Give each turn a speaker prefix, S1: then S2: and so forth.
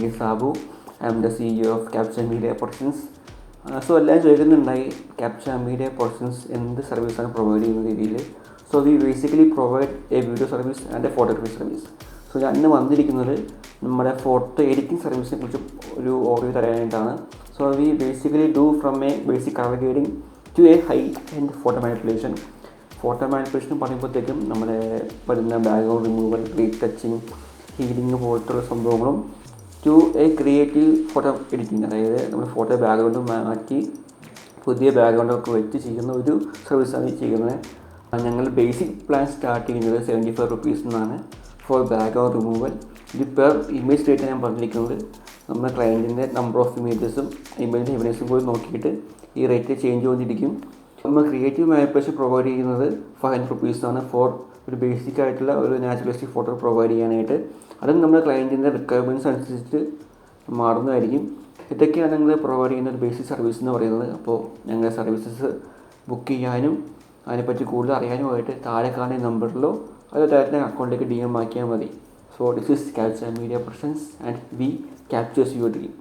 S1: is Sabu. I am the CEO of Capture Media Productions. So എല്ലാം ചോദിക്കുന്നുണ്ടായി Capture Media Productions എന്ത് സർവീസാണ് provide ചെയ്യുന്ന രീതിയിൽ. So we basically provide a video service and a photography service. So ഞാൻ ഇന്ന് വന്നിരിക്കുന്നത് നമ്മുടെ ഫോട്ടോ എഡിറ്റിംഗ് സർവീസിനെ കുറിച്ച് ഒരു ഓഡിയോ തരാനായിട്ടാണ്. So we basically do from a basic colour grading to a high end photo manipulation. Photo manipulation പറയുമ്പോഴത്തേക്കും നമ്മുടെ വരുന്ന ബാക്ക്ഗ്രൗണ്ട് റിമൂവൽ, റീടച്ചിങ്, ഹീലിംഗ് പോലത്തുള്ള സംഭവങ്ങളും to a creative photo editing, അതായത് നമ്മൾ ഫോട്ടോ ബാക്ക്ഗ്രൗണ്ട് മാറ്റി പുതിയ ബാക്ക്ഗ്രൗണ്ടൊക്കെ വെച്ച് ചെയ്യുന്ന ഒരു സർവീസാണ് ചെയ്യുന്നത്. ഞങ്ങൾ ബേസിക് പ്ലാൻ സ്റ്റാർട്ട് ചെയ്യുന്നത് 75 rupees എന്നാണ് ഫോർ ബാക്ക്ഗ്രൗണ്ട് റിമൂവൽ. ഇത് പെർ ഇമേജ് റേറ്റ് ഞാൻ പറഞ്ഞിരിക്കുന്നത്. നമ്മുടെ ക്ലയൻറ്റിൻ്റെ നമ്പർ ഓഫ് ഇമേജസും ഇമേജിൻ്റെ എവിഡൻസും കൂടി നോക്കിയിട്ട് ഈ റേറ്റ് ചേഞ്ച് ചെയ്തുകൊണ്ടിരിക്കും. നമ്മൾ ക്രിയേറ്റീവ് മാനിപ്പുലേഷൻ പ്രൊവൈഡ് ചെയ്യുന്നത് 500 rupees ആണ് ഫോർ ഒരു ബേസിക് ആയിട്ടുള്ള ഒരു നാച്ചുറലിസ്റ്റിക് ഫോട്ടോ പ്രൊവൈഡ് ചെയ്യാനായിട്ട്. അതും നമ്മുടെ ക്ലയൻറ്റിൻ്റെ റിക്വയർമെൻറ്റ്സ് അനുസരിച്ച് മാറുന്നതായിരിക്കും. ഇതൊക്കെയാണ് ഞങ്ങൾ പ്രൊവൈഡ് ചെയ്യുന്ന ഒരു ബേസിക് സർവീസ് എന്ന് പറയുന്നത്. അപ്പോൾ ഞങ്ങളുടെ സർവീസസ് ബുക്ക് ചെയ്യാനും അതിനെപ്പറ്റി കൂടുതൽ അറിയാനുമായിട്ട് താഴെ കാണുന്ന നമ്പറിലോ അത് ഡയറക്റ്റ് അക്കൗണ്ടിലേക്ക് DM ആക്കിയാൽ മതി. So this is Capture Media Productions and we captures your dream.